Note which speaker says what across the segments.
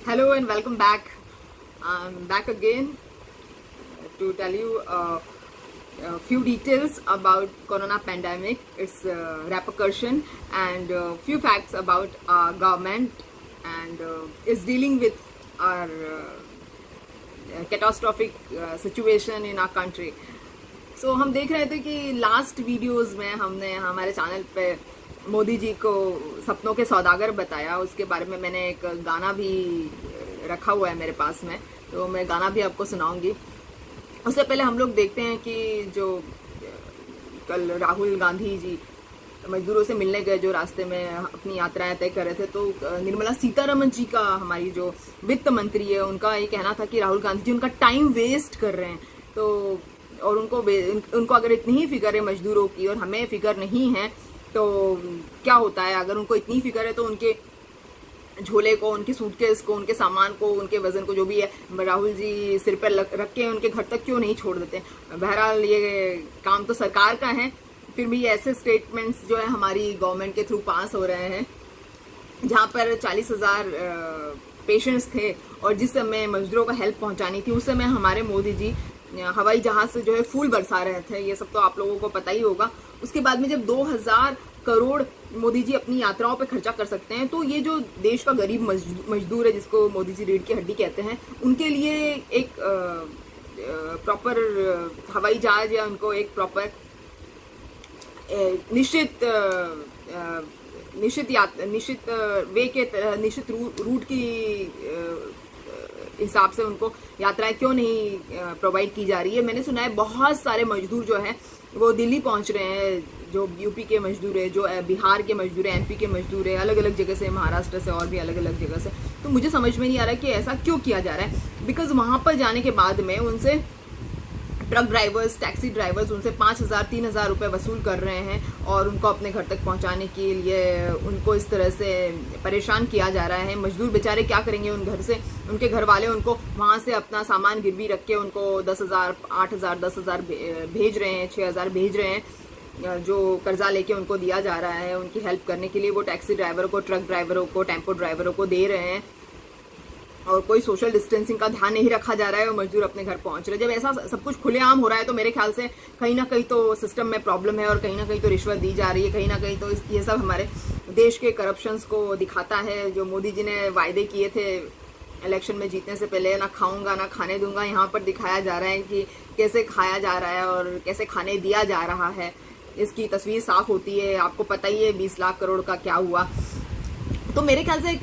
Speaker 1: Hello and welcome back. I'm back again to tell you a few details about corona pandemic, its repercussion, and a few facts about our government and is dealing with our catastrophic situation in our country. So हम देख रहे थे कि last videos में हमने हमारे channel पे मोदी जी को सपनों के सौदागर बताया। उसके बारे में मैंने एक गाना भी रखा हुआ है मेरे पास में, तो मैं गाना भी आपको सुनाऊंगी। उससे पहले हम लोग देखते हैं कि जो कल राहुल गांधी जी मजदूरों से मिलने गए, जो रास्ते में अपनी यात्राएं तय कर रहे थे, तो निर्मला सीतारमण जी का, हमारी जो वित्त मंत्री है, उनका ये कहना था कि राहुल गांधी जी उनका टाइम वेस्ट कर रहे हैं। तो और उनको अगर इतनी ही फिक्र है मजदूरों की और हमें फिक्र नहीं है तो क्या होता है। अगर उनको इतनी फिक्र है तो उनके झोले को, उनके सूटकेस को, उनके सामान को, उनके वजन को, जो भी है, राहुल जी सिर पर रख के उनके घर तक क्यों नहीं छोड़ देते। बहरहाल ये काम तो सरकार का है, फिर भी ऐसे स्टेटमेंट्स जो है हमारी गवर्नमेंट के थ्रू पास हो रहे हैं। जहाँ पर 40,000 पेशेंट्स थे और जिस समय मजदूरों को हेल्प पहुंचानी थी, उस समय हमारे मोदी जी हवाई जहाज से जो है फूल बरसा रहे थे। ये सब तो आप लोगों को पता ही होगा। उसके बाद में जब 2000 करोड़ मोदी जी अपनी यात्राओं पे खर्चा कर सकते हैं, तो ये जो देश का गरीब मजदूर है, जिसको मोदी जी रीढ़ की हड्डी कहते हैं, उनके लिए एक प्रॉपर हवाई जहाज या उनको एक प्रॉपर निश्चित वे के निश्चित रूट की हिसाब से उनको यात्राएं क्यों नहीं प्रोवाइड की जा रही है। मैंने सुना है बहुत सारे मजदूर जो हैं वो दिल्ली पहुंच रहे हैं, जो यूपी के मजदूर है, जो बिहार के मजदूर है, एमपी के मजदूर है, अलग अलग जगह से, महाराष्ट्र से और भी अलग अलग जगह से। तो मुझे समझ में नहीं आ रहा कि ऐसा क्यों किया जा रहा है। बिकॉज वहां पर जाने के बाद में उनसे ट्रक ड्राइवर्स, टैक्सी ड्राइवर्स उनसे 5,000 3,000 रुपए वसूल कर रहे हैं और उनको अपने घर तक पहुंचाने के लिए उनको इस तरह से परेशान किया जा रहा है। मजदूर बेचारे क्या करेंगे उन घर से, उनके घर वाले उनको वहां से अपना सामान गिरवी रख के उनको 10,000, 8,000, 10,000 भेज रहे हैं, 6,000 भेज रहे हैं, जो कर्जा लेके उनको दिया जा रहा है उनकी हेल्प करने के लिए। वो टैक्सी ड्राइवरों को, ट्रक ड्राइवरों को, टेम्पो ड्राइवरों को दे रहे हैं और कोई सोशल डिस्टेंसिंग का ध्यान नहीं रखा जा रहा है और मजदूर अपने घर पहुंच रहे हैं। जब ऐसा सब कुछ खुलेआम हो रहा है तो मेरे ख्याल से कहीं ना कहीं तो सिस्टम में प्रॉब्लम है और कहीं ना कहीं तो रिश्वत दी जा रही है, कहीं ना कहीं तो ये सब हमारे देश के करप्शंस को दिखाता है। जो मोदी जी ने वायदे किए थे इलेक्शन में जीतने से पहले, ना खाऊंगा ना खाने दूंगा, यहाँ पर दिखाया जा रहा है कि कैसे खाया जा रहा है और कैसे खाने दिया जा रहा है। इसकी तस्वीर साफ होती है। आपको पता ही है 20 लाख करोड़ का क्या हुआ। तो मेरे ख्याल से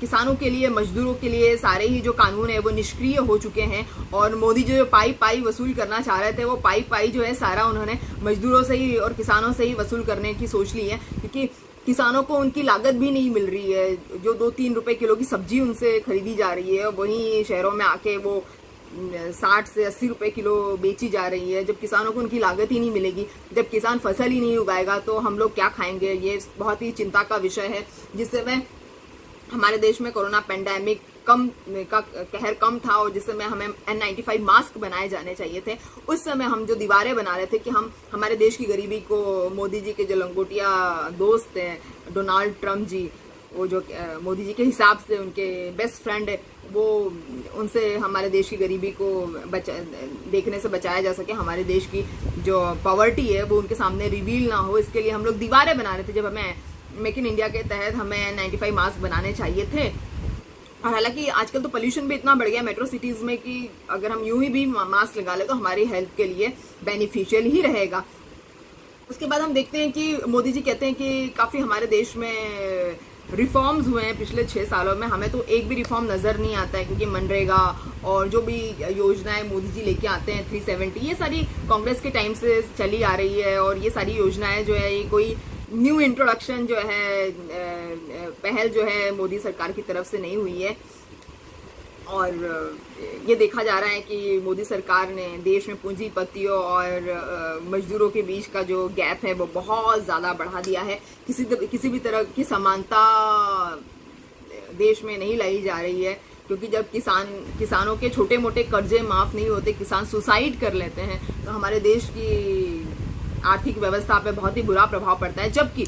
Speaker 1: किसानों के लिए, मजदूरों के लिए सारे ही जो कानून है वो निष्क्रिय हो चुके हैं और मोदी जो पाई वसूल करना चाह रहे थे, वो पाई जो है सारा उन्होंने मजदूरों से ही और किसानों से ही वसूल करने की सोच ली है। क्योंकि किसानों को उनकी लागत भी नहीं मिल रही है। जो 2-3 रुपए किलो की सब्जी उनसे खरीदी जा रही है, वहीं शहरों में आके वो 60 से 80 रुपए किलो बेची जा रही है। जब किसानों को उनकी लागत ही नहीं मिलेगी, जब किसान फसल ही नहीं उगाएगा, तो हम लोग क्या खाएंगे। ये बहुत ही चिंता का विषय है। जिस समय हमारे देश में कोरोना पेंडेमिक का कहर कम था और जिस समय हमें N95 मास्क बनाए जाने चाहिए थे, उस समय हम जो दीवारें बना रहे थे कि हम हमारे देश की गरीबी को, मोदी जी के जो लंगोटिया दोस्त हैं डोनाल्ड ट्रम्प जी, वो जो मोदी जी के हिसाब से उनके बेस्ट फ्रेंड है, वो उनसे हमारे देश की गरीबी को देखने से बचाया जा सके, हमारे देश की जो पॉवर्टी है वो उनके सामने रिवील ना हो, इसके लिए हम लोग दीवारें बना रहे थे। जब हमें मेक इन इंडिया के तहत हमें 95 मास्क बनाने चाहिए थे। और हालांकि आजकल तो पोल्यूशन भी इतना बढ़ गया मेट्रो सिटीज में कि अगर हम यूं ही भी मास्क लगा ले तो हमारी हेल्थ के लिए बेनिफिशियल ही रहेगा। उसके बाद हम देखते हैं कि मोदी जी कहते हैं कि काफी हमारे देश में रिफॉर्म्स हुए हैं पिछले 6 सालों में। हमें तो एक भी रिफॉर्म नजर नहीं आता है, क्योंकि मनरेगा और जो भी योजनाएं मोदी जी लेके आते हैं 370, ये सारी कांग्रेस के टाइम से चली आ रही है। और ये सारी योजनाएं जो है, ये कोई न्यू इंट्रोडक्शन जो है, पहल जो है मोदी सरकार की तरफ से नहीं हुई है। और ये देखा जा रहा है कि मोदी सरकार ने देश में पूंजीपतियों और मजदूरों के बीच का जो गैप है वो बहुत ज़्यादा बढ़ा दिया है। किसी भी तरह की समानता देश में नहीं लाई जा रही है, क्योंकि जब किसानों के छोटे मोटे कर्जे माफ़ नहीं होते, किसान सुसाइड कर लेते हैं, तो हमारे देश की आर्थिक व्यवस्था पे बहुत ही बुरा प्रभाव पड़ता है। जबकि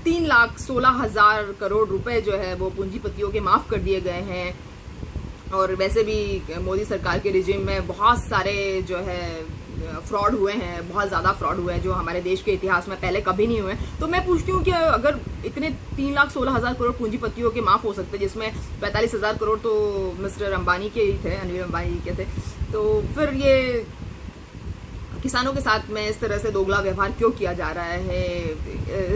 Speaker 1: 3,16,000 करोड़ रुपए जो है वो पूंजीपतियों के माफ कर दिए गए हैं। और वैसे भी मोदी सरकार के रिजिम में बहुत सारे जो है फ्रॉड हुए हैं, बहुत ज़्यादा फ्रॉड हुए हैं जो हमारे देश के इतिहास में पहले कभी नहीं हुए। तो मैं पूछती हूँ कि अगर इतने 3,16,000 करोड़ पूंजीपतियों के माफ हो सकते, जिसमें 45,000 करोड़ तो मिस्टर अंबानी के ही थे, अनिल अंबानी के थे, तो फिर ये किसानों के साथ में इस तरह से दोगला व्यवहार क्यों किया जा रहा है,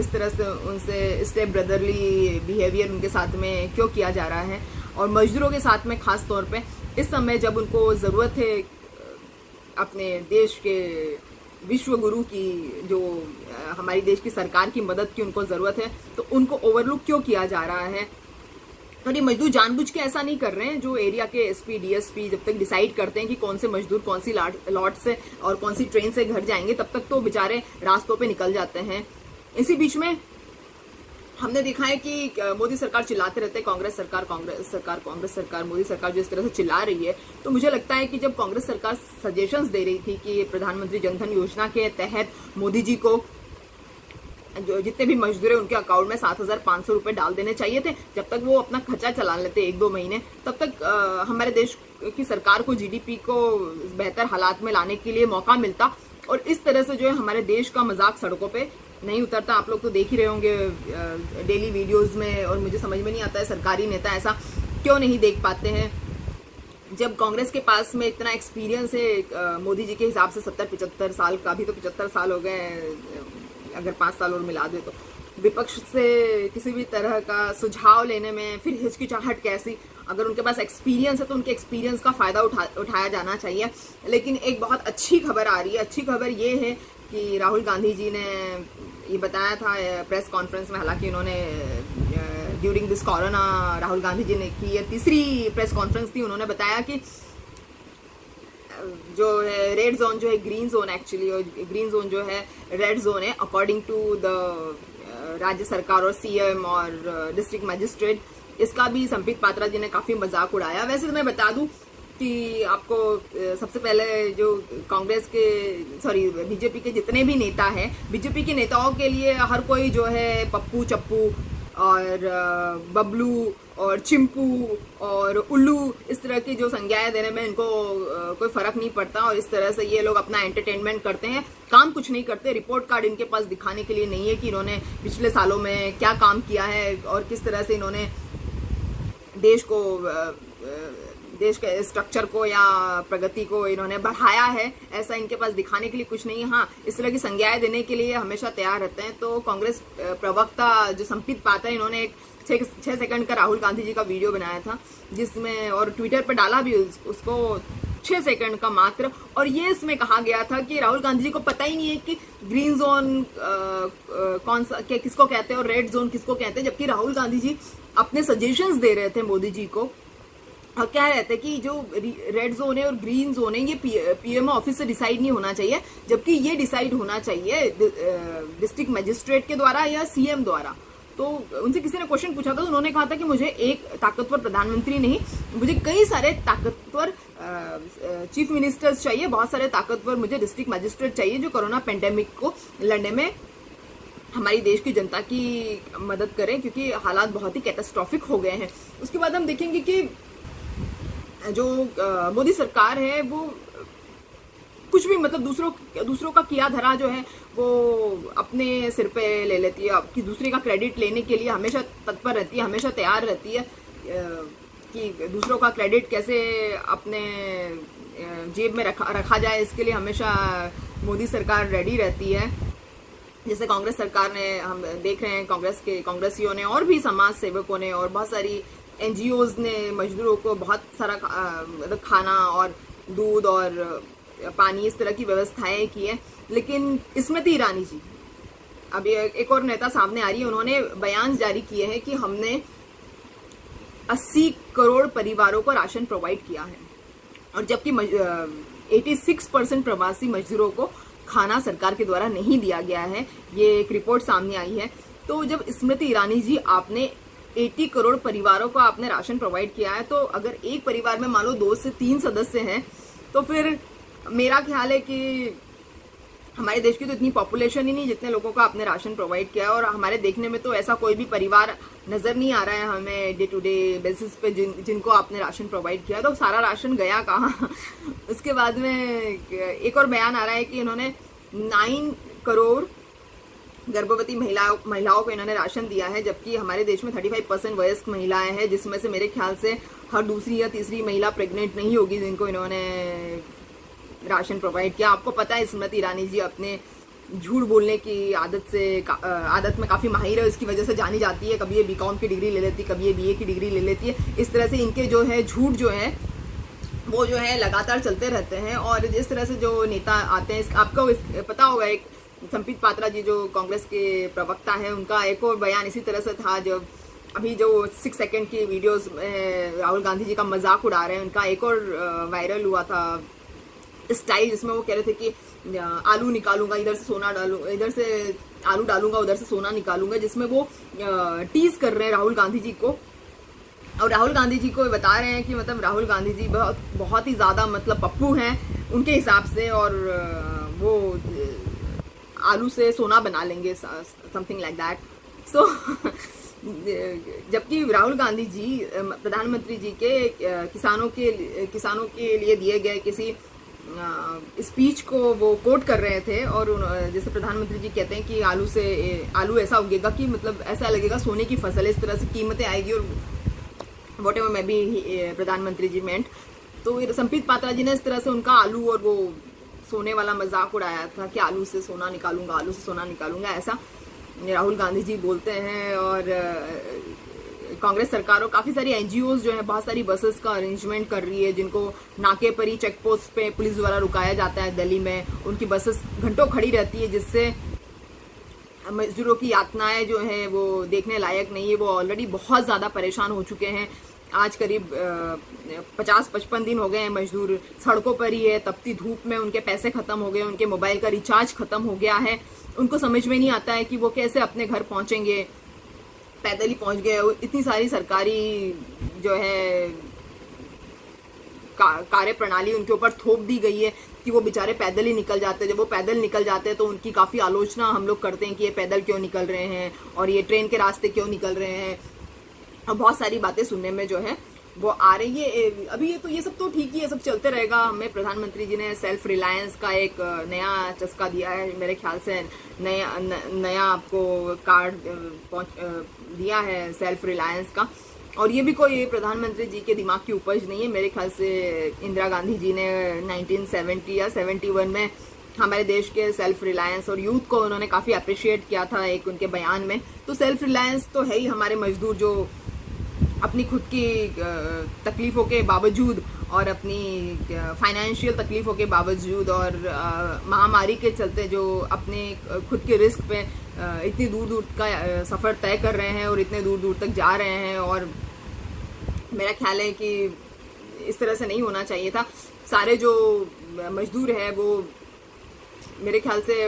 Speaker 1: इस तरह से उनसे स्टेप ब्रदरली बिहेवियर उनके साथ में क्यों किया जा रहा है, और मजदूरों के साथ में खास तौर पे इस समय जब उनको ज़रूरत है अपने देश के विश्व गुरु की, जो हमारी देश की सरकार की मदद की उनको ज़रूरत है, तो उनको ओवरलुक क्यों किया जा रहा है। तो ये मजदूर जानबूझ के ऐसा नहीं कर रहे हैं। जो एरिया के एसपी डीएसपी जब तक डिसाइड करते हैं कि कौन से मजदूर कौन सी लॉट से और कौन सी ट्रेन से घर जाएंगे, तब तक तो बेचारे रास्तों पे निकल जाते हैं। इसी बीच में हमने देखा है कि मोदी सरकार चिल्लाते रहते हैं कांग्रेस सरकार, कांग्रेस सरकार, कांग्रेस सरकार। मोदी सरकार जो इस तरह से चिल्ला रही है, तो मुझे लगता है कि जब कांग्रेस सरकार सजेशंस दे रही थी कि प्रधानमंत्री जनधन योजना के तहत मोदी जी को जो जितने भी मजदूर है उनके अकाउंट में 7,500 रुपए डाल देने चाहिए थे, जब तक वो अपना खर्चा चला लेते 1-2 महीने, तब तक हमारे देश की सरकार को जीडीपी को बेहतर हालात में लाने के लिए मौका मिलता। और इस तरह से जो है हमारे देश का मजाक सड़कों पे नहीं उतरता। आप लोग तो देख ही रहे होंगे डेली वीडियोस में, और मुझे समझ में नहीं आता है सरकारी नेता ऐसा क्यों नहीं देख पाते हैं। जब कांग्रेस के पास में इतना एक्सपीरियंस है मोदी जी के हिसाब से 70-75 साल का, अभी तो 75 साल हो गए, अगर 5 साल और मिला दे तो विपक्ष से किसी भी तरह का सुझाव लेने में फिर हिचकिचाहट कैसी। अगर उनके पास एक्सपीरियंस है तो उनके एक्सपीरियंस का फायदा उठाया जाना चाहिए। लेकिन एक बहुत अच्छी खबर आ रही है। अच्छी खबर ये है कि राहुल गांधी जी ने ये बताया था प्रेस कॉन्फ्रेंस में, हालांकि उन्होंने during this corona Rahul Gandhi ji ने की ये तीसरी प्रेस कॉन्फ्रेंस थी, उन्होंने बताया कि जो है रेड जोन जो है ग्रीन जोन एक्चुअली, और ग्रीन जोन जो है रेड जोन है अकॉर्डिंग टू द राज्य सरकार और सीएम और डिस्ट्रिक्ट मजिस्ट्रेट। इसका भी संबित पात्रा जी ने काफी मजाक उड़ाया। वैसे तो मैं बता दूं कि आपको सबसे पहले जो कांग्रेस के बीजेपी के जितने भी नेता हैं, बीजेपी के नेताओं के लिए हर कोई जो है पप्पू चप्पू और बबलू और चिंपू और उल्लू इस तरह की जो संज्ञाएं देने में इनको कोई फर्क नहीं पड़ता। और इस तरह से ये लोग अपना एंटरटेनमेंट करते हैं, काम कुछ नहीं करते। रिपोर्ट कार्ड इनके पास दिखाने के लिए नहीं है कि इन्होंने पिछले सालों में क्या काम किया है और किस तरह से इन्होंने देश के स्ट्रक्चर को या प्रगति को इन्होंने बढ़ाया है, ऐसा इनके पास दिखाने के लिए कुछ नहीं है। हाँ, इस तरह की संज्ञाएं देने के लिए हमेशा तैयार रहते हैं। तो कांग्रेस प्रवक्ता जो संबित पात्रा, इन्होंने एक 6 सेकंड का राहुल गांधी जी का वीडियो बनाया था, जिसमें और ट्विटर पर डाला भी उसको 6 सेकंड का मात्र, और ये इसमें कहा गया था कि राहुल गांधी जी को पता ही नहीं है कि ग्रीन जोन कौन सा किसको कहते हैं और रेड जोन किसको कहते हैं, जबकि राहुल गांधी जी अपने सजेशंस दे रहे थे मोदी जी को। और क्या रहता है कि जो रेड जोन है और ग्रीन जोन है ये पीएमओ ऑफिस से डिसाइड नहीं होना चाहिए, जबकि ये डिसाइड होना चाहिए डिस्ट्रिक्ट मजिस्ट्रेट के द्वारा या सीएम द्वारा। तो उनसे किसी ने क्वेश्चन पूछा था, तो उन्होंने कहा था कि मुझे एक ताकतवर प्रधानमंत्री नहीं, मुझे कई सारे ताकतवर चीफ मिनिस्टर्स चाहिए, बहुत सारे ताकतवर मुझे डिस्ट्रिक्ट मजिस्ट्रेट चाहिए जो कोरोना पेंडेमिक को लड़ने में हमारी देश की जनता की मदद करें, क्योंकि हालात बहुत ही कैटास्ट्रॉफिक हो गए हैं। उसके बाद हम देखेंगे कि जो मोदी सरकार है वो कुछ भी मतलब दूसरों का किया धरा जो है वो अपने सिर पे ले लेती है, कि दूसरे का क्रेडिट लेने के लिए हमेशा तत्पर रहती है, हमेशा तैयार रहती है कि दूसरों का क्रेडिट कैसे अपने जेब में रखा जाए, इसके लिए हमेशा मोदी सरकार रेडी रहती है। जैसे कांग्रेस सरकार ने, हम देख रहे हैं कांग्रेसियों ने और भी समाज सेवकों ने और बहुत सारी एनजीओज ने मजदूरों को बहुत सारा खाना और दूध और पानी इस तरह की व्यवस्थाएं की है। लेकिन स्मृति ईरानी जी, अभी एक और नेता सामने आ रही है, उन्होंने बयान जारी किए हैं कि हमने 80 करोड़ परिवारों को राशन प्रोवाइड किया है, और जबकि 86% प्रवासी मजदूरों को खाना सरकार के द्वारा नहीं दिया गया है। ये एक रिपोर्ट सामने आई है। तो जब स्मृति ईरानी जी, आपने 80 करोड़ परिवारों को आपने राशन प्रोवाइड किया है, तो अगर एक परिवार में मान लो 2 से 3 सदस्य हैं, तो फिर मेरा ख्याल है कि हमारे देश की तो इतनी पॉपुलेशन ही नहीं जितने लोगों का आपने राशन प्रोवाइड किया है, और हमारे देखने में तो ऐसा कोई भी परिवार नजर नहीं आ रहा है हमें डे टू डे बेसिस पे जिनको आपने राशन प्रोवाइड किया। तो सारा राशन गया कहाँ? उसके बाद में एक और बयान आ रहा है कि इन्होंने 9 करोड़ गर्भवती महिलाओं को इन्होंने राशन दिया है, जबकि हमारे देश में 35% वयस्क महिलाएं हैं, जिसमें से मेरे ख्याल से हर दूसरी या तीसरी महिला प्रेग्नेंट नहीं होगी जिनको इन्होंने राशन प्रोवाइड किया। आपको पता है स्मृति ईरानी जी अपने झूठ बोलने की आदत में काफी माहिर है, इसकी वजह से जानी जाती है। कभी ये बीकॉम की डिग्री ले लेती है, कभी ये बीए की डिग्री ले लेती है। इस तरह से इनके जो है झूठ जो है वो जो है लगातार चलते रहते हैं। और जिस तरह से जो नेता आते हैं, आपको पता होगा एक संबित पात्रा जी जो कांग्रेस के प्रवक्ता है, उनका एक और बयान इसी तरह से था। जब अभी जो 6 सेकंड की वीडियोस में राहुल गांधी जी का मजाक उड़ा रहे हैं, उनका एक और वायरल हुआ था स्टाइल, जिसमें वो कह रहे थे कि आलू निकालूंगा इधर से सोना डालूंगा, इधर से आलू डालूंगा उधर से सोना निकालूंगा, जिसमें वो टीज कर रहे हैं राहुल गांधी जी को। और राहुल गांधी जी को बता रहे हैं कि मतलब राहुल गांधी जी बहुत ही ज्यादा मतलब पप्पू हैं उनके हिसाब से, और वो आलू से सोना बना लेंगे, समथिंग लाइक दैट। सो जबकि राहुल गांधी जी प्रधानमंत्री जी के किसानों के लिए दिए गए किसी स्पीच को वो कोट कर रहे थे, और जैसे प्रधानमंत्री जी कहते हैं कि आलू ऐसा उगेगा कि मतलब ऐसा लगेगा सोने की फसल, इस तरह से कीमतें आएगी, और वॉट एवर में भी प्रधानमंत्री जी मेंट। तो संबित पात्रा जी ने इस तरह से उनका आलू और वो सोने वाला मजाक उड़ाया था कि आलू से सोना निकालूंगा, आलू से सोना निकालूंगा, ऐसा राहुल गांधी जी बोलते हैं। और कांग्रेस सरकार और काफी सारी एनजीओज जो है बहुत सारी बसेस का अरेंजमेंट कर रही है, जिनको नाके पर ही चेक पोस्ट पे पुलिस द्वारा रुकाया जाता है दिल्ली में। उनकी बसेस घंटों खड़ी रहती है, जिससे मजदूरों की यातनाएं जो है वो देखने लायक नहीं है। वो ऑलरेडी बहुत ज्यादा परेशान हो चुके हैं। आज करीब 50-55 दिन हो गए हैं मजदूर सड़कों पर ही है, तपती धूप में उनके पैसे खत्म हो गए, उनके मोबाइल का रिचार्ज खत्म हो गया है। उनको समझ में नहीं आता है कि वो कैसे अपने घर पहुंचेंगे, पैदल ही पहुंच गए। इतनी सारी सरकारी जो है कार्य प्रणाली उनके ऊपर थोप दी गई है कि वो बेचारे पैदल ही निकल जाते हैं। जब वो पैदल निकल जाते हैं तो उनकी काफी आलोचना हम लोग करते हैं कि ये पैदल क्यों निकल रहे हैं और ये ट्रेन के रास्ते क्यों निकल रहे हैं, और बहुत सारी बातें सुनने में जो है वो आ रही है। अभी ये सब तो ठीक ही है, सब चलते रहेगा। हमें प्रधानमंत्री जी ने सेल्फ रिलायंस का एक नया चस्का दिया है, मेरे ख्याल से नया आपको कार्ड दिया है सेल्फ रिलायंस का। और ये भी कोई प्रधानमंत्री जी के दिमाग की उपज नहीं है। मेरे ख्याल से इंदिरा गांधी जी ने 1970 या 71 में हमारे देश के सेल्फ रिलायंस और यूथ को उन्होंने काफी अप्रिशिएट किया था एक उनके बयान में। तो सेल्फ रिलायंस तो है ही, हमारे मजदूर जो अपनी खुद की तकलीफों के बावजूद और अपनी फाइनेंशियल तकलीफों के बावजूद और महामारी के चलते जो अपने खुद के रिस्क पे इतनी दूर दूर का सफ़र तय कर रहे हैं और इतने दूर दूर तक जा रहे हैं। और मेरा ख्याल है कि इस तरह से नहीं होना चाहिए था। सारे जो मजदूर हैं वो मेरे ख्याल से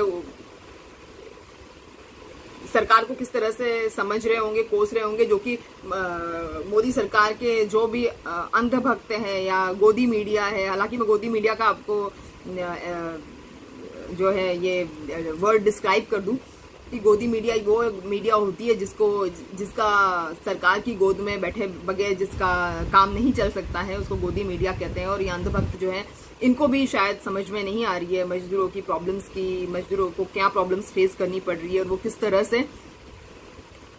Speaker 1: सरकार को किस तरह से समझ रहे होंगे, कोस रहे होंगे, जो कि मोदी सरकार के जो भी अंधभक्त हैं या गोदी मीडिया है। हालांकि मैं गोदी मीडिया का आपको जो है ये वर्ड डिस्क्राइब कर दूं कि गोदी मीडिया वो मीडिया होती है जिसका सरकार की गोद में बैठे बगैर जिसका काम नहीं चल सकता है, उसको गोदी मीडिया कहते हैं। और ये अंधभक्त जो है इनको भी शायद समझ में नहीं आ रही है मजदूरों की प्रॉब्लम्स की, मजदूरों को क्या प्रॉब्लम्स फेस करनी पड़ रही है और वो किस तरह से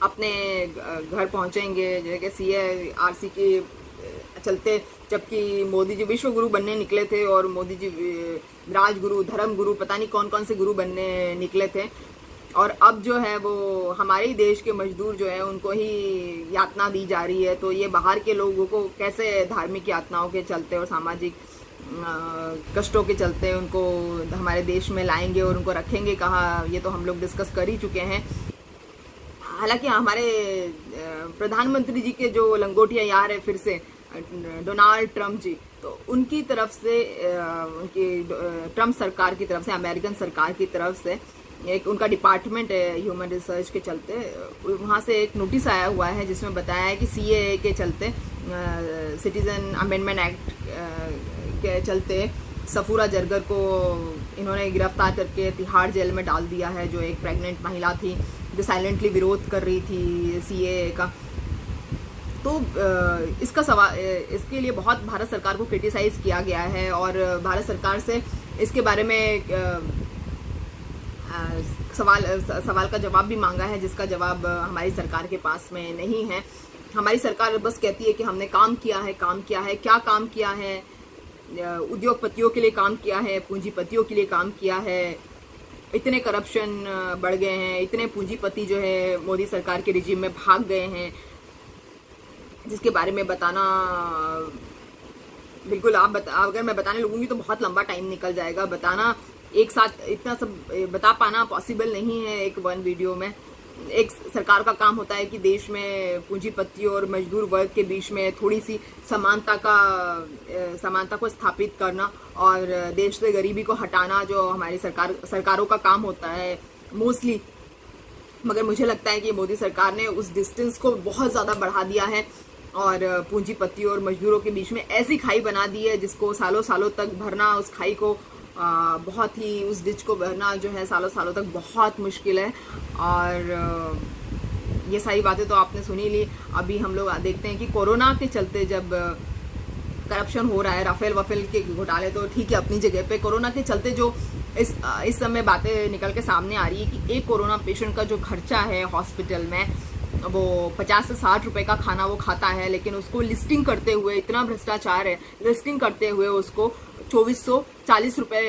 Speaker 1: अपने घर पहुंचेंगे। जैसे CARC के चलते, जबकि मोदी जी विश्व गुरु बनने निकले थे और मोदी जी राजगुरु, धर्म गुरु, पता नहीं कौन कौन से गुरु बनने निकले थे, और अब जो है वो हमारे ही देश के मजदूर जो है उनको ही यातना दी जा रही है। तो ये बाहर के लोगों को कैसे धार्मिक यातनाओं के चलते और सामाजिक कष्टों के चलते उनको हमारे देश में लाएंगे और उनको रखेंगे कहाँ, ये तो हम लोग डिस्कस कर ही चुके हैं। हालांकि हमारे प्रधानमंत्री जी के जो लंगोटिया यार है फिर से डोनाल्ड ट्रम्प जी, तो उनकी तरफ से उनकी ट्रम्प सरकार की तरफ से, अमेरिकन सरकार की तरफ से एक उनका डिपार्टमेंट है ह्यूमन रिसर्च के चलते, वहाँ से एक नोटिस आया हुआ है जिसमें बताया है कि CAA के चलते, सिटीजन अमेंडमेंट एक्ट के चलते सफूरा जरगर को इन्होंने गिरफ्तार करके तिहाड़ जेल में डाल दिया है, जो एक प्रेग्नेंट महिला थी जो साइलेंटली विरोध कर रही थी सीएए का। तो इसका सवाल, इसके लिए बहुत भारत सरकार को क्रिटिसाइज किया गया है और भारत सरकार से इसके बारे में सवाल का जवाब भी मांगा है, जिसका जवाब हमारी सरकार के पास में नहीं है। हमारी सरकार बस कहती है कि हमने काम किया है। क्या काम किया है? उद्योगपतियों के लिए काम किया है, पूंजीपतियों के लिए काम किया है। इतने करप्शन बढ़ गए हैं, इतने पूंजीपति जो है मोदी सरकार के रिजीम में भाग गए हैं, जिसके बारे में बताना बिल्कुल अगर मैं बताने लगूंगी तो बहुत लंबा टाइम निकल जाएगा। बताना एक साथ इतना सब बता पाना पॉसिबल नहीं है एक वन वीडियो में। एक सरकार का काम होता है कि देश में पूंजीपति और मजदूर वर्ग के बीच में थोड़ी सी समानता को स्थापित करना और देश से गरीबी को हटाना, जो हमारी सरकारों का काम होता है मोस्टली। मगर मुझे लगता है कि मोदी सरकार ने उस डिस्टेंस को बहुत ज़्यादा बढ़ा दिया है और पूंजीपति और मजदूरों के बीच में ऐसी खाई बना दी है जिसको सालों सालों तक भरना, उस खाई को बहुत ही, उस डिच को भरना जो है सालों सालों तक बहुत मुश्किल है। और ये सारी बातें तो आपने सुनी ली। अभी हम लोग देखते हैं कि कोरोना के चलते जब करप्शन हो रहा है, राफेल वफेल के घोटाले तो ठीक है अपनी जगह पे, कोरोना के चलते जो इस समय बातें निकल के सामने आ रही है कि एक कोरोना पेशेंट का जो खर्चा है हॉस्पिटल में वो 50 से 60 रुपए का खाना वो खाता है, लेकिन उसको लिस्टिंग करते हुए, इतना भ्रष्टाचार है, लिस्टिंग करते हुए उसको 2440 रुपए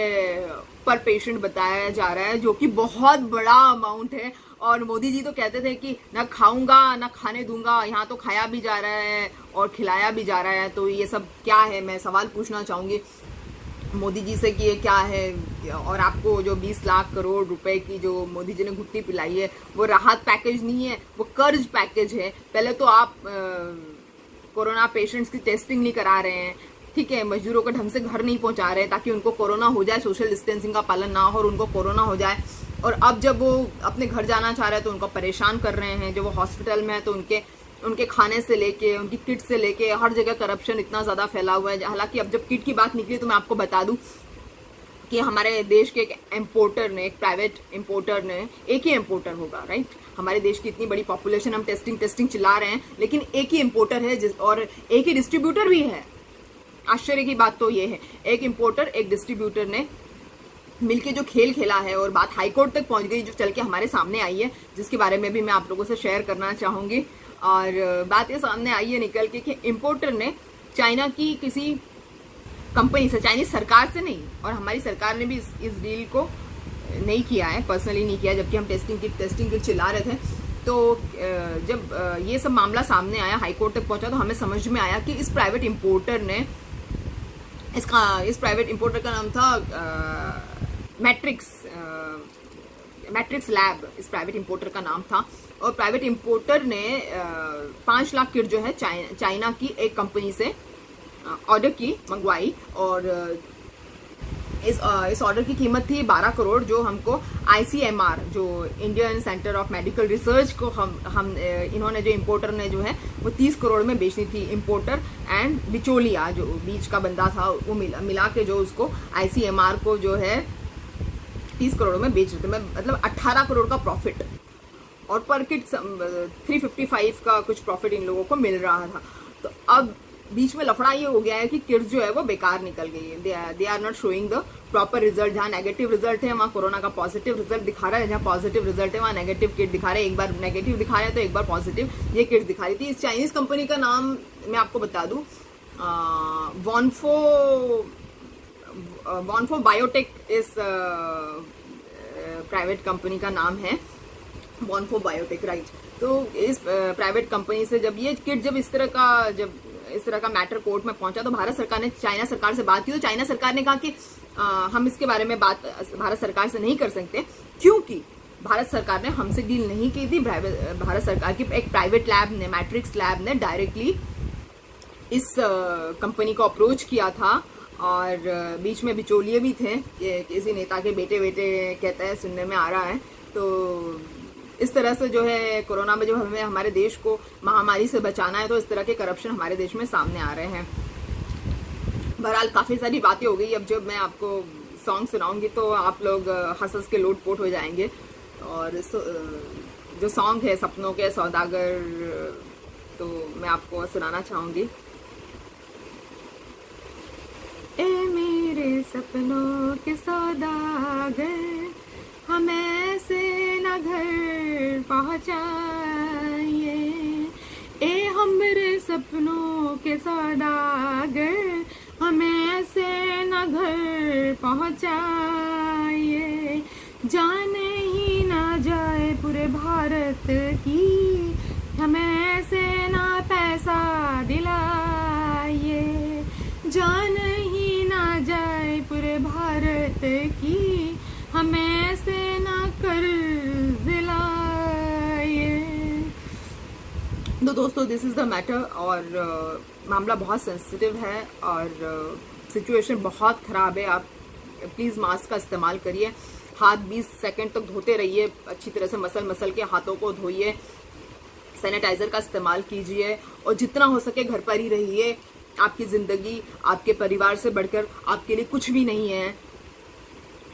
Speaker 1: पर पेशेंट बताया जा रहा है, जो कि बहुत बड़ा अमाउंट है। और मोदी जी तो कहते थे कि ना खाऊंगा ना खाने दूंगा, यहाँ तो खाया भी जा रहा है और खिलाया भी जा रहा है। तो ये सब क्या है? मैं सवाल पूछना चाहूंगी मोदी जी से कि ये क्या है। और आपको जो 20 लाख करोड़ रुपए की जो मोदी जी ने घुट्टी पिलाई है, वो राहत पैकेज नहीं है, वो कर्ज पैकेज है। पहले तो आप कोरोना पेशेंट्स की टेस्टिंग नहीं करा रहे हैं, ठीक है, मजदूरों को ढंग से घर नहीं पहुंचा रहे ताकि उनको कोरोना हो जाए, सोशल डिस्टेंसिंग का पालन ना हो और उनको कोरोना हो जाए। और अब जब वो अपने घर जाना चाह रहे हैं तो उनको परेशान कर रहे हैं। जो वो हॉस्पिटल में है तो उनके खाने से लेके, उनकी किट से लेके हर जगह करप्शन इतना ज़्यादा फैला हुआ है। हालांकि अब जब किट की बात निकली तो मैं आपको बता दूं कि हमारे देश के एक इम्पोर्टर ने, एक प्राइवेट इम्पोर्टर ने, एक ही इम्पोर्टर होगा, राइट, हमारे देश की इतनी बड़ी पॉपुलेशन, हम टेस्टिंग चिल्ला रहे हैं, लेकिन एक ही इम्पोर्टर है और एक ही डिस्ट्रीब्यूटर भी है। आश्चर्य की बात तो ये है, एक इम्पोर्टर एक डिस्ट्रीब्यूटर ने मिलके जो खेल खेला है और बात हाईकोर्ट तक पहुंच गई, जो चल के हमारे सामने आई है, जिसके बारे में भी मैं आप लोगों से शेयर करना चाहूंगी। और बात ये सामने आई है निकल के कि इम्पोर्टर ने चाइना की किसी कंपनी से, चाइनीज सरकार से नहीं, और हमारी सरकार ने भी इस डील को नहीं किया है, पर्सनली नहीं किया, जबकि हम टेस्टिंग किट चिल्ला रहे थे। तो जब ये सब मामला सामने आया, हाईकोर्ट तक पहुंचा, तो हमें समझ में आया कि इस प्राइवेट इम्पोर्टर का नाम था मैट्रिक्स लैब, इस प्राइवेट इम्पोर्टर का नाम था। और प्राइवेट इम्पोर्टर ने 5 लाख किट जो है चाइना की एक कंपनी से ऑर्डर की, मंगवाई, और इस ऑर्डर की कीमत थी 12 करोड़, जो हमको ICMR, जो Indian centre of medical research को इन्होंने, जो इम्पोर्टर ने जो है वो 30 करोड़ में बेचनी थी। इम्पोर्टर एंड बिचौलिया, जो बीच का बंदा था, वो मिला के जो उसको ICMR को जो है 30 करोड़ में बेच रहे थे, मतलब 18 करोड़ का प्रॉफिट, और पर किट 355 का कुछ प्रॉफिट इन लोगों को मिल रहा था। तो अब बीच में लफड़ा ये हो गया है कि किट्स जो है वो बेकार निकल गई है। They are not showing the proper result. जहाँ नेगेटिव रिजल्ट है वहाँ कोरोना का पॉजिटिव रिजल्ट दिखा रहा है, जहाँ पॉजिटिव रिजल्ट है वहाँ नेगेटिव किट दिखा रहे हैं। एक बार नेगेटिव दिखा रहे हैं तो एक बार पॉजिटिव ये किट दिखा रही थी। इस चाइनीज कंपनी का नाम मैं आपको बता दूं, वॉनफो बायोटेक इस प्राइवेट कंपनी का नाम है, वॉनफो बायोटेक, राइट। तो इस प्राइवेट कंपनी से जब ये किट इस तरह का मैटर कोर्ट में पहुंचा, तो भारत सरकार ने चाइना सरकार से बात की। तो चाइना सरकार ने कहा कि हम इसके बारे में बात भारत सरकार से नहीं कर सकते, क्योंकि भारत सरकार ने हमसे डील नहीं की थी। भारत सरकार की एक प्राइवेट लैब ने, मैट्रिक्स लैब ने डायरेक्टली इस कंपनी को अप्रोच किया था, और बीच में बिचौलिए भी थे, किसी नेता के बेटे कहता है, सुनने में आ रहा है। तो इस तरह से जो है कोरोना में जो हमें हमारे देश को महामारी से बचाना है, तो इस तरह के करप्शन हमारे देश में सामने आ रहे हैं। बहरहाल काफ़ी सारी बातें हो गई। अब जब मैं आपको सॉन्ग सुनाऊंगी तो आप लोग हंस हंस के लोटपोट हो जाएंगे। और जो सॉन्ग है सपनों के सौदागर, तो मैं आपको सुनाना चाहूंगी। ए मेरे सपनों के सौदागर, हम ऐसे न घर पहुँचाइए। ए हमरे सपनों के सौदागर, हमें ऐसे न घर पहुँचाइए। जाने ही ना जाए पूरे भारत की, हमें ऐसे ना पैसा दिलाइए। जाने ही ना जाए पूरे भारत की, हमें ऐसे ना कर्ज दिलाइए। तो दोस्तों दिस इज़ द मैटर, और मामला बहुत सेंसिटिव है और सिचुएशन बहुत ख़राब है। आप प्लीज़ मास्क का इस्तेमाल करिए, हाथ 20 सेकंड तक धोते रहिए, अच्छी तरह से मसल के हाथों को धोइए, सैनिटाइज़र का इस्तेमाल कीजिए और जितना हो सके घर पर ही रहिए। आपकी ज़िंदगी आपके परिवार से बढ़कर आपके लिए कुछ भी नहीं है,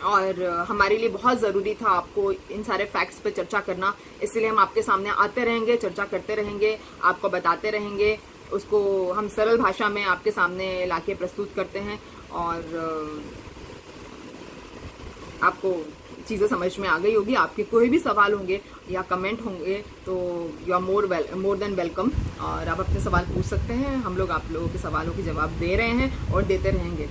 Speaker 1: और हमारे लिए बहुत ज़रूरी था आपको इन सारे फैक्ट्स पे चर्चा करना। इसलिए हम आपके सामने आते रहेंगे, चर्चा करते रहेंगे, आपको बताते रहेंगे, उसको हम सरल भाषा में आपके सामने लाके प्रस्तुत करते हैं। और आपको चीज़ें समझ में आ गई होगी। आपके कोई भी सवाल होंगे या कमेंट होंगे तो you are more than welcome, और आप अपने सवाल पूछ सकते हैं। हम लोग आप लोगों के सवालों के जवाब दे रहे हैं और देते रहेंगे।